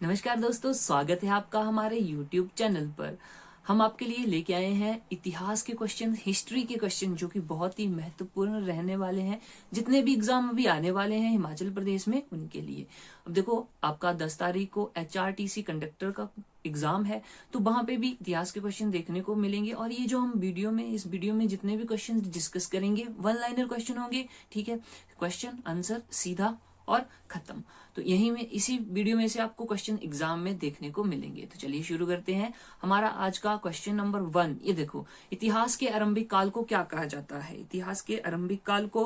नमस्कार दोस्तों, स्वागत है आपका हमारे YouTube चैनल पर। हम आपके लिए लेके आए हैं इतिहास के क्वेश्चन, हिस्ट्री के क्वेश्चन, जो कि बहुत ही महत्वपूर्ण रहने वाले हैं। जितने भी एग्जाम अभी आने वाले हैं हिमाचल प्रदेश में, उनके लिए। अब देखो, आपका 10 तारीख को HRTC कंडक्टर का एग्जाम है, तो वहां पे भी इतिहास के क्वेश्चन देखने को मिलेंगे। और ये जो हम इस वीडियो में जितने भी क्वेश्चन डिस्कस करेंगे, वन लाइनर क्वेश्चन होंगे। ठीक है, क्वेश्चन आंसर सीधा और खत्म। तो यही में इसी वीडियो में से आपको क्वेश्चन एग्जाम में देखने को मिलेंगे। तो चलिए शुरू करते हैं। हमारा आज का क्वेश्चन नंबर 1, ये देखो, इतिहास के आरंभिक काल को क्या कहा जाता है? इतिहास के आरंभिक काल को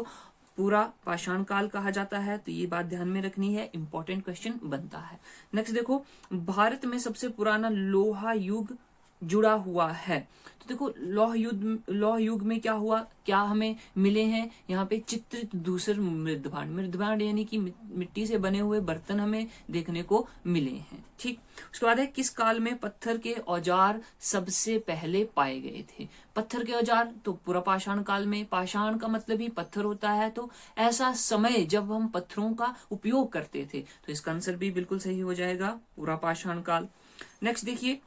पूरा पाषाण काल कहा जाता है। तो ये बात ध्यान में रखनी है, इंपॉर्टेंट क्वेश्चन बनता है। नेक्स्ट देखो, भारत में सबसे पुराना लोहा युग जुड़ा हुआ है। तो देखो, लौह युग में क्या हुआ, क्या हमें मिले हैं यहाँ पे? चित्रित धूसर मृदभांड यानी कि मिट्टी से बने हुए बर्तन हमें देखने को मिले हैं। ठीक, उसके बाद है, किस काल में पत्थर के औजार सबसे पहले पाए गए थे? पत्थर के औजार तो पूरा पाषाण काल में। पाषाण का मतलब ही पत्थर होता है, तो ऐसा समय जब हम पत्थरों का उपयोग करते थे। तो इसका आंसर भी बिल्कुल सही हो जाएगा, पूरा पाषाण काल। नेक्स्ट देखिए,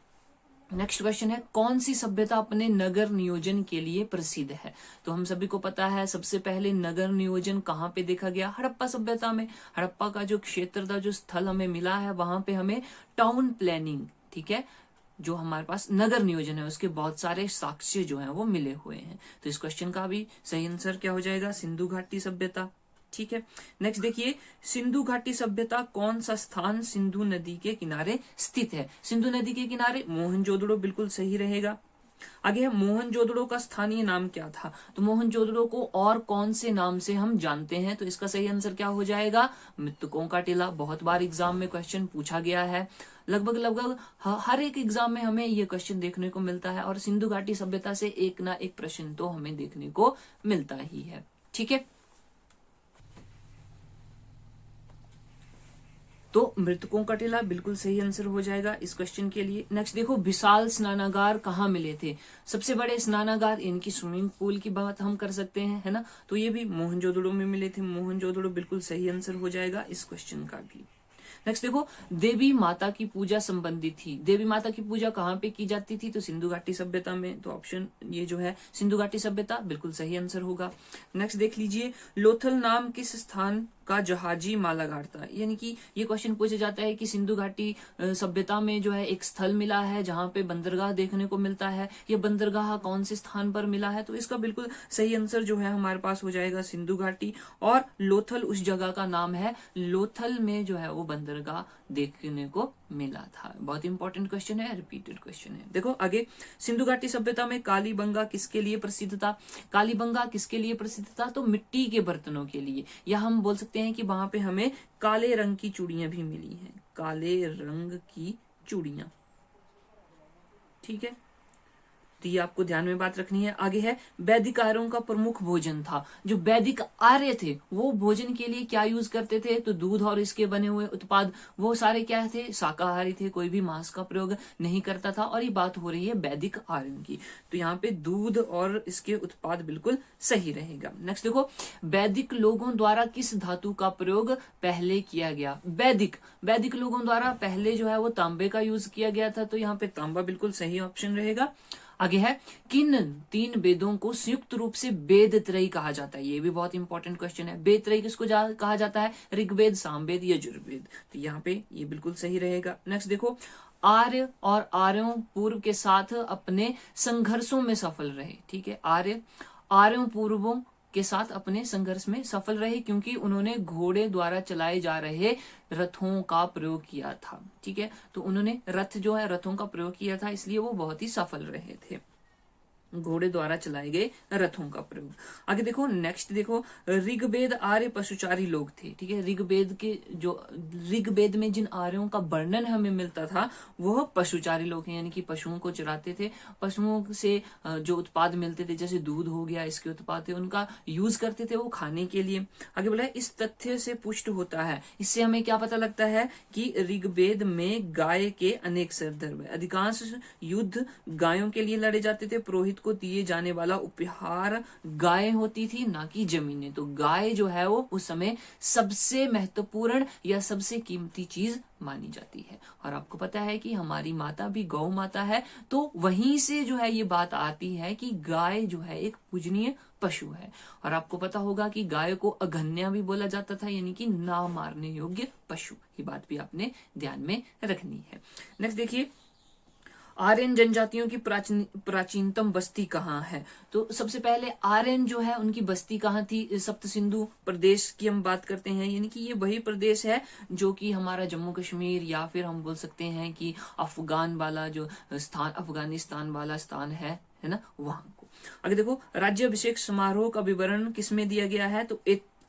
नेक्स्ट क्वेश्चन है, कौन सी सभ्यता अपने नगर नियोजन के लिए प्रसिद्ध है? तो हम सभी को पता है, सबसे पहले नगर नियोजन कहाँ पे देखा गया? हड़प्पा सभ्यता में। हड़प्पा का जो क्षेत्र था, जो स्थल हमें मिला है, वहां पे हमें टाउन प्लानिंग, ठीक है, जो हमारे पास नगर नियोजन है, उसके बहुत सारे साक्ष्य जो हैं वो मिले हुए हैं। तो इस क्वेश्चन का भी सही आंसर क्या हो जाएगा? सिंधु घाटी सभ्यता। ठीक है, नेक्स्ट देखिए, सिंधु घाटी सभ्यता कौन सा स्थान सिंधु नदी के किनारे स्थित है? सिंधु नदी के किनारे मोहनजोदड़ो बिल्कुल सही रहेगा। आगे है, मोहनजोदड़ो का स्थानीय नाम क्या था? तो मोहनजोदड़ो को और कौन से नाम से हम जानते हैं? तो इसका सही आंसर क्या हो जाएगा? मृतकों का टीला। बहुत बार एग्जाम में क्वेश्चन पूछा गया है, लगभग हर एक एग्जाम में हमें ये क्वेश्चन देखने को मिलता है। और सिंधु घाटी सभ्यता से एक ना एक प्रश्न तो हमें देखने को मिलता ही है। ठीक है, तो मृतकों का टीला बिल्कुल सही आंसर हो जाएगा इस क्वेश्चन के लिए। नेक्स्ट देखो, विशाल स्नानागार कहाँ मिले थे? सबसे बड़े स्नानागार, इनकी स्विमिंग पूल की बात हम कर सकते हैं, है ना? तो ये भी मोहनजोदड़ो में मिले थे। मोहनजोदड़ो बिल्कुल सही आंसर हो जाएगा इस क्वेश्चन का भी। नेक्स्ट देखो, देवी माता की पूजा संबंधित थी। देवी माता की पूजा कहाँ पे की जाती थी? तो सिंधु घाटी सभ्यता में। तो ऑप्शन ये जो है सिंधु घाटी सभ्यता बिल्कुल सही आंसर होगा। नेक्स्ट देख लीजिए, लोथल नाम किस स्थान का जहाजी मालागार था? यानी कि ये क्वेश्चन पूछा जाता है कि सिंधु घाटी सभ्यता में जो है एक स्थल मिला है जहां पे बंदरगाह देखने को मिलता है। ये बंदरगाह कौन से स्थान पर मिला है? तो इसका बिल्कुल सही आंसर जो है हमारे पास हो जाएगा सिंधु घाटी। और लोथल उस जगह का नाम है। लोथल में जो है वो बंदरगाह देखने को मिला था। बहुत इंपॉर्टेंट क्वेश्चन है, रिपीटेड क्वेश्चन है। देखो आगे, सिंधु घाटी सभ्यता में कालीबंगा किसके लिए प्रसिद्ध था? कालीबंगा किसके लिए प्रसिद्ध था? तो मिट्टी के बर्तनों के लिए। या हम बोल सकते हैं कि वहां पे हमें काले रंग की चूड़ियां भी मिली हैं, काले रंग की चूड़ियां। ठीक है, तो ये आपको ध्यान में बात रखनी है। आगे है, वैदिक आर्यों का प्रमुख भोजन था। जो वैदिक आर्य थे वो भोजन के लिए क्या यूज करते थे? तो दूध और इसके बने हुए उत्पाद, वो सारे क्या थे? शाकाहारी थे, कोई भी मांस का प्रयोग नहीं करता था। और ये बात हो रही है वैदिक आर्यों की, तो यहाँ पे दूध और इसके उत्पाद बिल्कुल सही रहेगा। नेक्स्ट देखो, वैदिक लोगों द्वारा किस धातु का प्रयोग पहले किया गया? वैदिक लोगों द्वारा पहले जो है वो तांबे का यूज किया गया था, तो यहाँ पे तांबा बिल्कुल सही ऑप्शन रहेगा। आगे है, किन 3 वेदों को संयुक्त रूप से वेद त्रयी कहा जाता है? ये भी बहुत इंपॉर्टेंट क्वेश्चन है। वेद त्रयी किसको कहा जाता है? ऋग्वेद, सामवेद, यजुर्वेद। तो यहाँ पे ये बिल्कुल सही रहेगा। नेक्स्ट देखो, आर्य और आर्यों पूर्व के साथ अपने संघर्षों में सफल रहे। ठीक है, आर्यों पूर्वों के साथ अपने संघर्ष में सफल रहे क्योंकि उन्होंने घोड़े द्वारा चलाए जा रहे रथों का प्रयोग किया था। ठीक है, तो उन्होंने रथ जो है रथों का प्रयोग किया था, इसलिए वो बहुत ही सफल रहे थे, घोड़े द्वारा चलाए गए रथों का प्रयोग। आगे देखो, नेक्स्ट देखो, ऋग्वेद आर्य पशुचारी लोग थे। ठीक है, ऋग्वेद में जिन आर्यों का वर्णन हमें मिलता था वह पशुचारी लोग हैं, यानी कि पशुओं को चराते थे। पशुओं से जो उत्पाद मिलते थे, जैसे दूध हो गया, इसके उत्पाद थे, उनका यूज करते थे वो खाने के लिए। आगे बोला, इस तथ्य से पुष्ट होता है, इससे हमें क्या पता लगता है कि ऋग्वेद में गाय के अनेक सरधर्म, अधिकांश युद्ध गायों के लिए लड़े जाते थे। पुरोहित को दिए जाने वाला उपहार गाय होती थी, ना कि जमीनें। तो गाय जो है वो उस समय सबसे महत्वपूर्ण या सबसे कीमती चीज मानी जाती है। और आपको पता है कि हमारी माता भी गौ माता है, तो वहीं से जो है ये बात आती है कि गाय जो है एक पूजनीय पशु है। और आपको पता होगा कि गाय को अघन्या भी बोला जाता था, यानी कि ना मारने योग्य पशु। ये बात भी आपने ध्यान में रखनी है। नेक्स्ट देखिए, आर्यन जनजातियों की प्राचीनतम बस्ती कहाँ है? तो सबसे पहले आर्यन जो है उनकी बस्ती कहाँ थी? सप्त सिंधु प्रदेश की हम बात करते हैं, यानी कि ये वही प्रदेश है जो कि हमारा जम्मू कश्मीर या फिर हम बोल सकते हैं कि अफगान वाला जो स्थान, अफगानिस्तान वाला स्थान है ना, वहां को। आगे देखो, राज्याभिषेक समारोह का विवरण किसमें दिया गया है? तो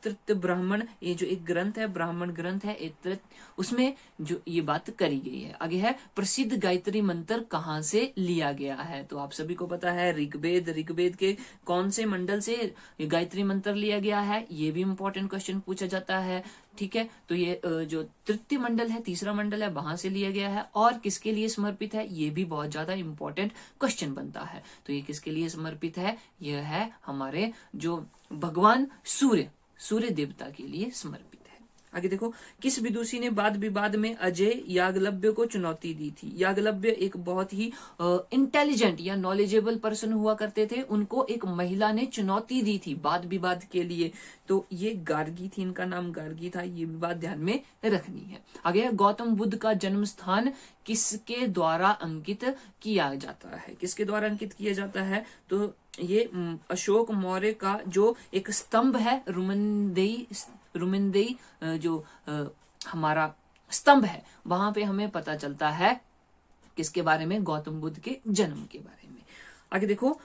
तृत ब्राह्मण, ये जो एक ग्रंथ है, ब्राह्मण ग्रंथ है एक, उसमें जो ये बात करी गई है। आगे है, प्रसिद्ध गायत्री मंत्र कहाँ से लिया गया है? तो आप सभी को पता है ऋग्वेद। ऋग्वेद के कौन से मंडल से ये गायत्री मंत्र लिया गया है? ये भी इंपॉर्टेंट क्वेश्चन पूछा जाता है। ठीक है, तो ये जो तृतीय मंडल है, तीसरा मंडल है, वहां से लिया गया है। और किसके लिए समर्पित है? ये भी बहुत ज्यादा इंपॉर्टेंट क्वेश्चन बनता है। तो ये किसके लिए समर्पित है? यह है हमारे जो भगवान सूर्य देवता के लिए समर्पित है। आगे देखो, किस विदुषी ने वाद विवाद में अजय याज्ञवल्क्य को चुनौती दी थी? याज्ञवल्क्य एक बहुत ही इंटेलिजेंट या नॉलेजेबल पर्सन हुआ करते थे, उनको एक महिला ने चुनौती दी थी वाद विवाद के लिए। तो ये गार्गी थी, इनका नाम गार्गी था। ये भी बात ध्यान में रखनी है। आगे है, गौतम बुद्ध का जन्म स्थान किसके द्वारा अंकित किया जाता है? किसके द्वारा अंकित किया जाता है? तो ये अशोक मौर्य का जो एक स्तंभ है, रुमिनदेई जो हमारा स्तंभ है, वहां पे हमें पता चलता है किसके बारे में? गौतम बुद्ध के जन्म के बारे में। आगे देखो,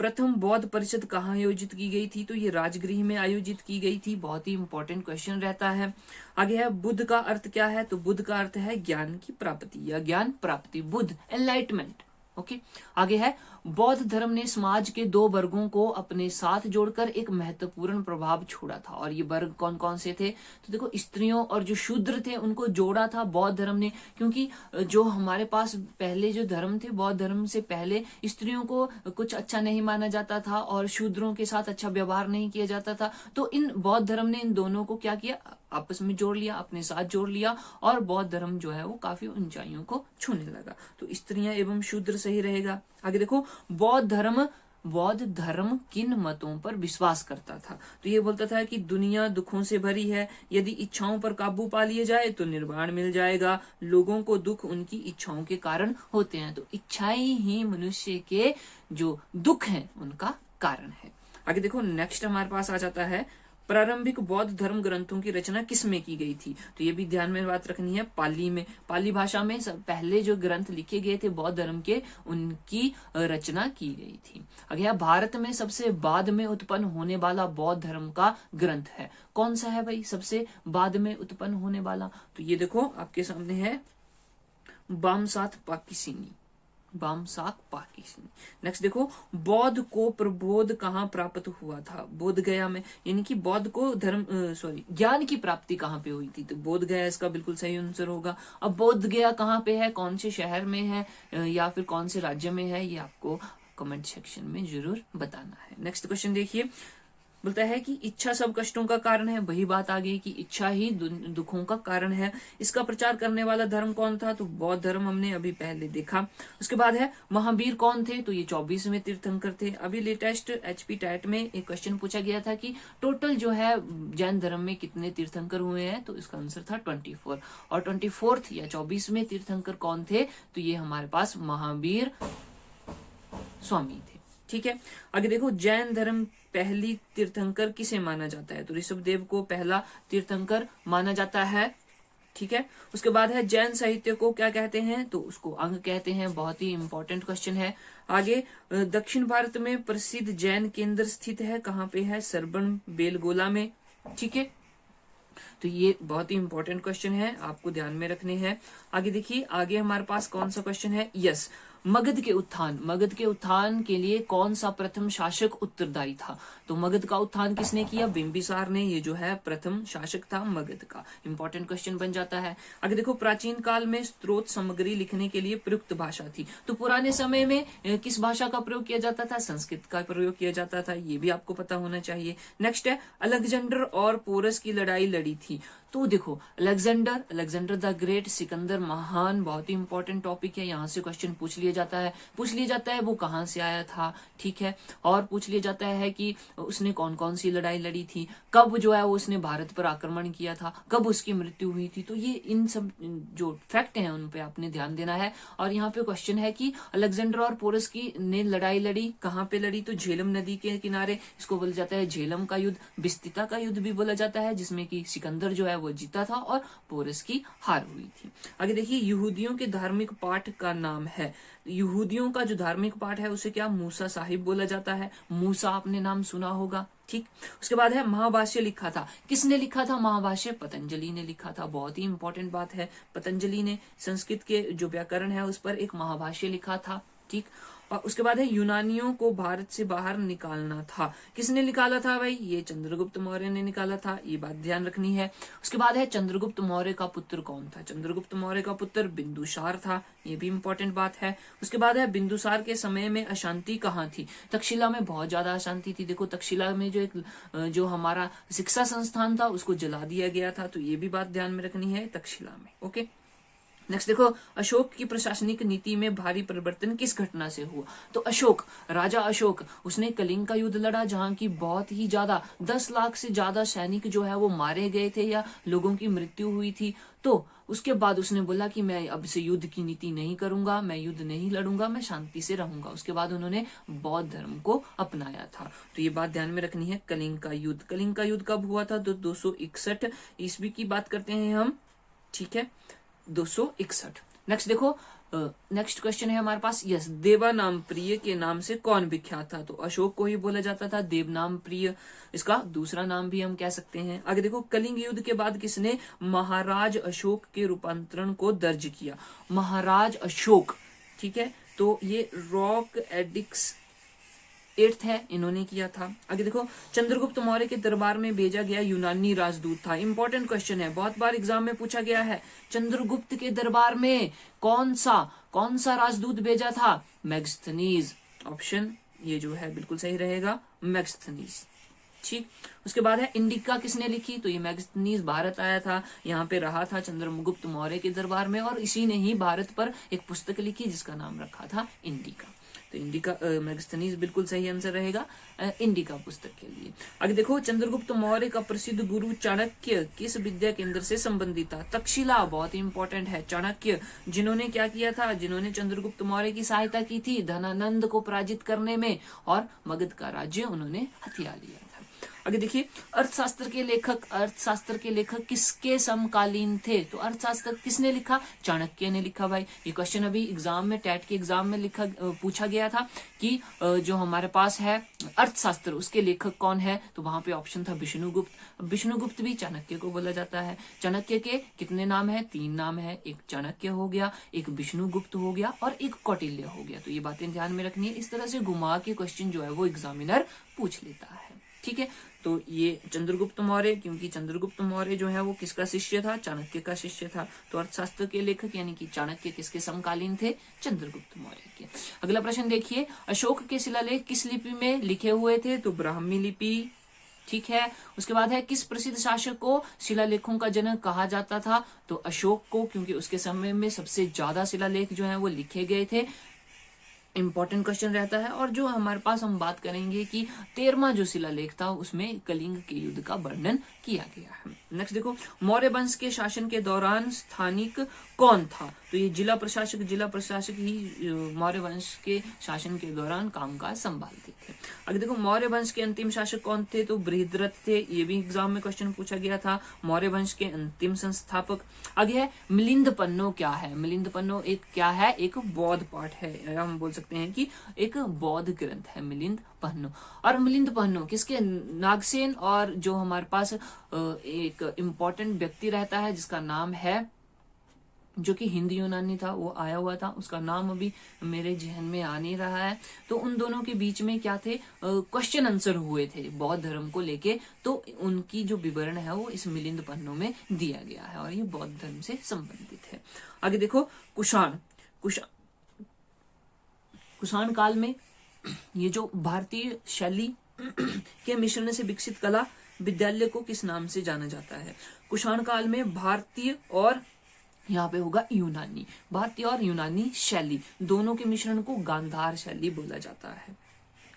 प्रथम बौद्ध परिषद कहाँ आयोजित की गई थी? तो ये राजगृह में आयोजित की गई थी। बहुत ही इंपॉर्टेंट क्वेश्चन रहता है। आगे है, बुद्ध का अर्थ क्या है? तो बुद्ध का अर्थ है ज्ञान की प्राप्ति या ज्ञान प्राप्ति, बुद्ध, एनलाइटमेंट। ओके, आगे है, बौद्ध धर्म ने समाज के दो वर्गों को अपने साथ जोड़कर एक महत्वपूर्ण प्रभाव छोड़ा था। और ये वर्ग कौन कौन से थे? तो देखो, स्त्रियों और जो शूद्र थे उनको जोड़ा था बौद्ध धर्म ने, क्योंकि जो हमारे पास पहले जो धर्म थे, बौद्ध धर्म से पहले स्त्रियों को कुछ अच्छा नहीं माना जाता था और शूद्रों के साथ अच्छा व्यवहार नहीं किया जाता था। तो इन बौद्ध धर्म ने इन दोनों को क्या किया? आपस में जोड़ लिया, अपने साथ जोड़ लिया, और बौद्ध धर्म जो है वो काफी ऊंचाइयों को छूने लगा। तो स्त्रियां एवं शूद्र सही रहेगा। आगे देखो, बौद्ध धर्म किन मतों पर विश्वास करता था? तो ये बोलता था कि दुनिया दुखों से भरी है, यदि इच्छाओं पर काबू पा लिया जाए तो निर्वाण मिल जाएगा। लोगों को दुख उनकी इच्छाओं के कारण होते हैं, तो इच्छाएं ही मनुष्य के जो दुख हैं उनका कारण है। आगे देखो, नेक्स्ट हमारे पास आ जाता है, प्रारंभिक बौद्ध धर्म ग्रंथों की रचना किसमें की गई थी? तो ये भी ध्यान में बात रखनी है, पाली में। पाली भाषा में पहले जो ग्रंथ लिखे गए थे बौद्ध धर्म के, उनकी रचना की गई थी। अगला, भारत में सबसे बाद में उत्पन्न होने वाला बौद्ध धर्म का ग्रंथ है कौन सा है भाई? सबसे बाद में उत्पन्न होने वाला, तो ये देखो आपके सामने है, वामसाक पाकिसिनी। नेक्स्ट देखो, बौद्ध को प्रबोध कहाँ प्राप्त हुआ था? बोध गया में, यानी कि बौद्ध को ज्ञान की प्राप्ति कहाँ पे हुई थी? तो बोध गया इसका बिल्कुल सही आंसर होगा। अब बोध गया कहाँ पे है, कौन से शहर में है या फिर कौन से राज्य में है, ये आपको कमेंट सेक्शन में जरूर बताना है। नेक्स्ट क्वेश्चन देखिए, बोलता है कि इच्छा सब कष्टों का कारण है। वही बात आ गई कि इच्छा ही दुखों का कारण है। इसका प्रचार करने वाला धर्म कौन था? तो बौद्ध धर्म हमने अभी पहले देखा। उसके बाद है, महावीर कौन थे? तो ये 24वें तीर्थंकर थे। अभी लेटेस्ट HP टैट में एक क्वेश्चन पूछा गया था कि टोटल जो है जैन धर्म में कितने तीर्थंकर हुए हैं? तो इसका आंसर था 24। और 24th या 24वें तीर्थंकर कौन थे? तो ये हमारे पास महावीर स्वामी थे। ठीक है, आगे देखो, जैन धर्म पहली तीर्थंकर किसे माना जाता है? तो ऋषभदेव को पहला तीर्थंकर माना जाता है। ठीक है, उसके बाद है, जैन साहित्य को क्या कहते हैं? तो उसको अंग कहते हैं। बहुत ही इंपॉर्टेंट क्वेश्चन है। आगे, दक्षिण भारत में प्रसिद्ध जैन केंद्र स्थित है, कहाँ पे है? सरबन बेलगोला में। ठीक है, तो ये बहुत ही इंपॉर्टेंट क्वेश्चन है, आपको ध्यान में रखने हैं। आगे देखिए, आगे हमारे पास कौन सा क्वेश्चन है। यस, मगध के उत्थान के लिए कौन सा प्रथम शासक उत्तरदायी था। तो मगध का उत्थान किसने किया, बिंबिसार ने, ये जो है प्रथम शासक था मगध का। इंपॉर्टेंट क्वेश्चन बन जाता है। आगे देखो, प्राचीन काल में स्त्रोत सामग्री लिखने के लिए प्रयुक्त भाषा थी। तो पुराने समय में किस भाषा का प्रयोग किया जाता था, संस्कृत का प्रयोग किया जाता था, ये भी आपको पता होना चाहिए। नेक्स्ट है, अलेक्जेंडर और पोरस की लड़ाई लड़ी थी। तो देखो, अलेक्जेंडर द ग्रेट, सिकंदर महान, बहुत ही इंपॉर्टेंट टॉपिक है, यहाँ से क्वेश्चन पूछ लिया जाता है वो कहाँ से आया था, ठीक है। और पूछ लिया जाता है कि उसने कौन कौन सी लड़ाई लड़ी थी, कब जो है वो उसने भारत पर आक्रमण किया था, कब उसकी मृत्यु हुई थी। तो ये इन सब जो फैक्ट हैं उन पे आपने ध्यान देना है। और यहाँ पे क्वेश्चन है कि अलेक्जेंडर और पोरस की ने लड़ाई लड़ी, कहाँ पे लड़ी, तो झेलम नदी के किनारे। इसको बोला जाता है झेलम का युद्ध, बिस्तिता का युद्ध भी बोला जाता है, जिसमें कि सिकंदर जो है वो जीता था और पोरस की हार हुई थी। आगे देखिए, यहूदियों के धार्मिक पाठ का नाम है। यहूदियों का जो धार्मिक पाठ है उसे क्या, मूसा साहिब बोला जाता है। मूसा आपने नाम सुना होगा, ठीक। उसके बाद है, महाभाष्य लिखा था। किसने लिखा था महाभाष्य, पतंजलि ने लिखा था। बहुत ही इंपॉर्टेंट बात है, पतंजलि ने संस्कृत के जो व्याकरण है उस पर एक महाभाष्य लिखा था, ठीक। और उसके बाद है, यूनानियों को भारत से बाहर निकालना था। किसने निकाला था भाई, ये चंद्रगुप्त मौर्य ने निकाला था, ये बात ध्यान रखनी है। उसके बाद है, चंद्रगुप्त मौर्य का पुत्र कौन था। चंद्रगुप्त मौर्य का पुत्र बिंदुसार था, ये भी इंपॉर्टेंट बात है। उसके बाद है, बिंदुसार के समय में अशांति कहाँ थी। तक्षशिला में बहुत ज्यादा अशांति थी। देखो, तक्षशिला में जो हमारा शिक्षा संस्थान था उसको जला दिया गया था, तो ये भी बात ध्यान में रखनी है, तक्षशिला में। ओके, नेक्स्ट देखो, अशोक की प्रशासनिक नीति में भारी परिवर्तन किस घटना से हुआ। तो अशोक, राजा अशोक, उसने कलिंग का युद्ध लड़ा, जहां की बहुत ही ज्यादा 10 लाख से ज्यादा सैनिक जो है वो मारे गए थे या लोगों की मृत्यु हुई थी। तो उसके बाद उसने बोला कि मैं अब से युद्ध की नीति नहीं करूंगा, मैं युद्ध नहीं लड़ूंगा, मैं शांति से रहूंगा। उसके बाद उन्होंने बौद्ध धर्म को अपनाया था। तो ये बात ध्यान में रखनी है। कलिंग का युद्ध कब हुआ था, तो 261 ईस्वी की बात करते हैं हम, ठीक है, 261। नेक्स्ट देखो, नेक्स्ट क्वेश्चन है हमारे पास। यस, देवानाम प्रिय के नाम से कौन विख्यात था। तो अशोक को ही बोला जाता था देवनाम प्रिय, इसका दूसरा नाम भी हम कह सकते हैं। आगे देखो, कलिंग युद्ध के बाद किसने महाराज अशोक के रूपांतरण को दर्ज किया। महाराज अशोक, ठीक है, तो ये रॉक एडिक्स 8th है, इन्होंने किया था। आगे देखो, चंद्रगुप्त मौर्य के दरबार में भेजा गया यूनानी राजदूत था। इंपॉर्टेंट क्वेश्चन है, बहुत बार एग्जाम में पूछा गया है। चंद्रगुप्त के दरबार में कौन सा राजदूत भेजा था, मेगास्थनीज। ऑप्शन ये जो है बिल्कुल सही रहेगा, मेगास्थनीज, ठीक। उसके बाद है, इंडिका किसने लिखी। तो ये मेगास्थनीज भारत आया था, यहाँ पे रहा था चंद्रगुप्त मौर्य के दरबार में, और इसी ने ही भारत पर एक पुस्तक लिखी जिसका नाम रखा था इंडिका। तो इंडिका, मेगास्थनीज बिल्कुल सही आंसर रहेगा इंडिका पुस्तक के लिए। आगे देखो, चंद्रगुप्त मौर्य का प्रसिद्ध गुरु चाणक्य किस विद्या केंद्र से संबंधित था। तक्षशिला, बहुत ही इंपॉर्टेंट है। चाणक्य, जिन्होंने क्या किया था, जिन्होंने चंद्रगुप्त मौर्य की सहायता की थी धनानंद को पराजित करने में, और मगध का राज्य उन्होंने हथिया लिया था। आगे देखिए, अर्थशास्त्र के लेखक किसके समकालीन थे। तो अर्थशास्त्र किसने लिखा, चाणक्य ने लिखा भाई। ये क्वेश्चन अभी एग्जाम में, टेट के एग्जाम में पूछा गया था कि जो हमारे पास है अर्थशास्त्र, उसके लेखक कौन है। तो वहां पे ऑप्शन था विष्णुगुप्त। विष्णुगुप्त भी चाणक्य को बोला जाता है। चाणक्य के कितने नाम है, 3 नाम है, एक चाणक्य हो गया, एक विष्णुगुप्त हो गया, और एक कौटिल्य हो गया। तो ये बातें ध्यान में रखनी है। इस तरह से घुमा के क्वेश्चन जो है वो एग्जामिनर पूछ लेता है, ठीक है। तो ये चंद्रगुप्त मौर्य, क्योंकि चंद्रगुप्त मौर्य जो है वो किसका शिष्य था, चाणक्य का शिष्य था। तो अर्थशास्त्र के लेखक यानी कि चाणक्य किसके समकालीन थे, चंद्रगुप्त मौर्य के। अगला प्रश्न देखिए, अशोक के शिलालेख किस लिपि में लिखे हुए थे। तो ब्राह्मी लिपि, ठीक है। उसके बाद है, किस प्रसिद्ध शासक को शिलालेखों का जनक कहा जाता था। तो अशोक को, क्योंकि उसके समय में सबसे ज्यादा शिलालेख जो है वो लिखे गए थे। इंपॉर्टेंट क्वेश्चन रहता है। और जो हमारे पास हम बात करेंगे कि 13वां जो शिलालेख था उसमें कलिंग के युद्ध का वर्णन किया गया है। नेक्स्ट देखो, मौर्य वंश के शासन के दौरान स्थानिक कौन था। तो ये जिला प्रशासक ही मौर्य वंश के शासन के दौरान कामकाज संभालते थे। आगे देखो, मौर्य वंश के अंतिम शासक कौन थे। तो बृहद्रथ थे, ये भी एग्जाम में क्वेश्चन पूछा गया था, मौर्य वंश के अंतिम संस्थापक। आगे है, मिलिंद पन्नो क्या है। मिलिंद पन्नो एक क्या है, एक बौद्ध पाठ है, हम बोल सकते हैं कि एक बौद्ध ग्रंथ है मिलिंद पन्नु। और मिलिंद पन्नु किसके, नागसेन, और जो हमारे पास एक इम्पोर्टेंट व्यक्ति रहता है जिसका नाम है, जो कि हिंदी यूनानी था, वो आया हुआ था, उसका नाम अभी मेरे जहन में आ नहीं रहा है। तो उन दोनों के बीच में क्या थे, क्वेश्चन आंसर हुए थे बौद्ध धर्म को लेके, तो उनकी जो विवरण है वो इस मिलिंद पन्नु में दिया गया है और ये बौद्ध धर्म से संबंधित है। आगे देखो, कुषाण काल में ये जो भारतीय शैली के मिश्रण से विकसित कला विद्यालय को किस नाम से जाना जाता है? कुषाण काल में भारतीय और यहाँ पे होगा यूनानी, भारतीय और यूनानी शैली दोनों के मिश्रण को गांधार शैली बोला जाता है,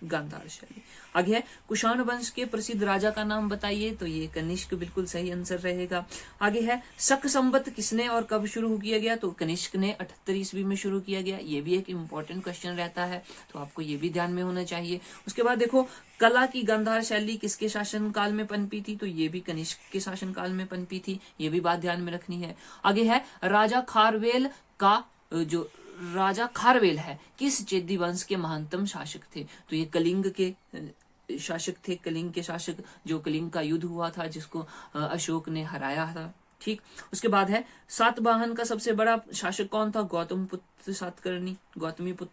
गांधार शैली। आगे है, कुषाण वंश के प्रसिद्ध राजा का नाम बताइए, तो ये कनिष्क बिल्कुल सही आंसर रहेगा। आगे है, शक संवत किसने और कब शुरू किया गया, तो कनिष्क ने 78 ईस्वी में शुरू किया गया। ये भी एक इंपॉर्टेंट क्वेश्चन रहता है, तो आपको ये भी ध्यान में होना चाहिए। उसके बाद देखो, कला की गांधार शैली किसके शासन काल में पनपी थी, तो ये भी कनिष्क के शासन काल में पनपी थी, ये भी बात ध्यान में रखनी है। आगे है, राजा खारवेल का जो राजा खारवेल है किस चेदी वंश के महानतम शासक थे, तो ये कलिंग के शासक थे, कलिंग के शासक, जो कलिंग का युद्ध हुआ था जिसको अशोक ने हराया था। ठीक, उसके बाद है, सातवाहन का सबसे बड़ा शासक कौन था, गौतमी पुत्र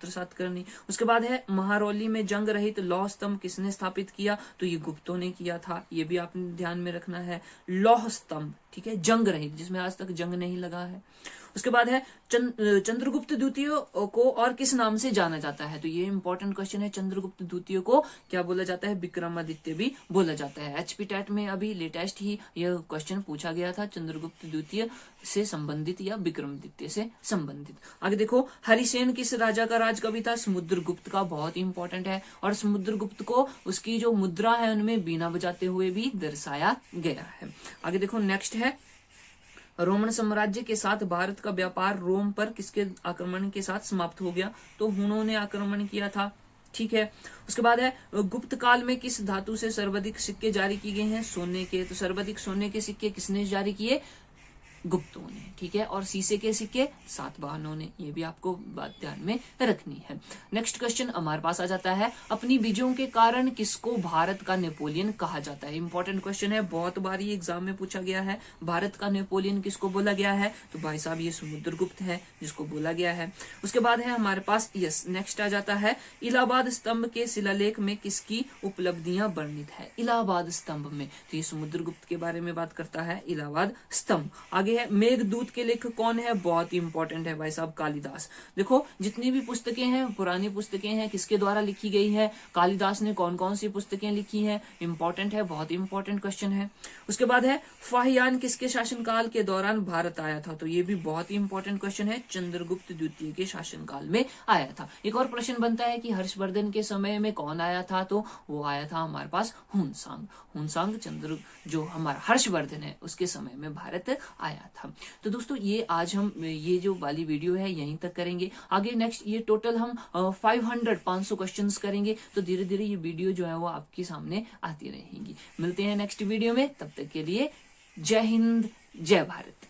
सातकर्णी। उसके बाद है, महारौली में जंग रहित लौह स्तंभ किसने स्थापित किया, तो ये गुप्तों ने किया था, ये भी आपने ध्यान में रखना है, लौह स्तंभ, ठीक है, जंग रहित, जिसमें आज तक जंग नहीं लगा है। उसके बाद है, चंद्रगुप्त द्वितीय को और किस नाम से जाना जाता है, तो ये इंपॉर्टेंट क्वेश्चन है, चंद्रगुप्त द्वितीय को क्या बोला जाता है, विक्रमादित्य भी बोला जाता है। एचपी टेट में अभी लेटेस्ट ही यह क्वेश्चन पूछा गया था, चंद्रगुप्त द्वितीय से संबंधित या विक्रमादित्य से संबंधित। आगे देखो, हरिसेन किस राजा का राज कवि था, समुद्रगुप्त का, बहुत इंपॉर्टेंट है, और समुद्रगुप्त को उसकी जो मुद्रा है उनमें बीना बजाते हुए भी दर्शाया गया है। आगे देखो, नेक्स्ट है, रोमन साम्राज्य के साथ भारत का व्यापार रोम पर किसके आक्रमण के साथ समाप्त हो गया, तो हुनों ने आक्रमण किया था। ठीक है, उसके बाद है, गुप्त काल में किस धातु से सर्वाधिक सिक्के जारी किए गए हैं, सोने के, तो सर्वाधिक सोने के सिक्के किसने जारी किए, गुप्तों ने। ठीक है, और शीशे के सिक्के सातवाहनों ने, ये भी आपको बात ध्यान में रखनी है। नेक्स्ट क्वेश्चन हमारे पास आ जाता है, अपनी विजयों के कारण किसको भारत का नेपोलियन कहा जाता है। इंपॉर्टेंट क्वेश्चन है, बहुत बार ये एग्जाम में पूछा गया है, भारत का नेपोलियन किसको बोला गया है, तो भाई साहब ये समुद्रगुप्त है जिसको बोला गया है। उसके बाद है हमारे पास, यस, नेक्स्ट आ जाता है, इलाहाबाद स्तंभ के शिलालेख में किसकी उपलब्धियां वर्णित है, इलाहाबाद स्तंभ में, तो ये समुद्रगुप्त के बारे में बात करता है, इलाहाबाद स्तंभ। आगे है, मेघदूत के लेखक कौन है, बहुत ही इंपॉर्टेंट है भाई साहब, कालिदास। देखो जितनी भी पुस्तकें हैं, पुरानी पुस्तकें हैं, किसके द्वारा लिखी गई है, कालिदास ने कौन कौन सी पुस्तकें लिखी हैं, इंपॉर्टेंट है, बहुत इंपॉर्टेंट क्वेश्चन है। उसके बाद है, फाहियान किसके शासनकाल के दौरान भारत आया था, तो ये भी बहुत ही इंपॉर्टेंट क्वेश्चन है, चंद्रगुप्त द्वितीय के शासनकाल में आया था। एक और प्रश्न बनता है कि हर्षवर्धन के समय में कौन आया था, तो वो आया था हमारे पास हुनसांग चंद्र, जो हमारा हर्षवर्धन है उसके समय में भारत आया था। तो दोस्तों ये आज हम ये जो वाली वीडियो है यहीं तक करेंगे। आगे नेक्स्ट ये टोटल हम 500 क्वेश्चंस करेंगे, तो धीरे धीरे ये वीडियो जो है वो आपके सामने आती रहेंगी। मिलते हैं नेक्स्ट वीडियो में, तब तक के लिए जय हिंद, जय भारत।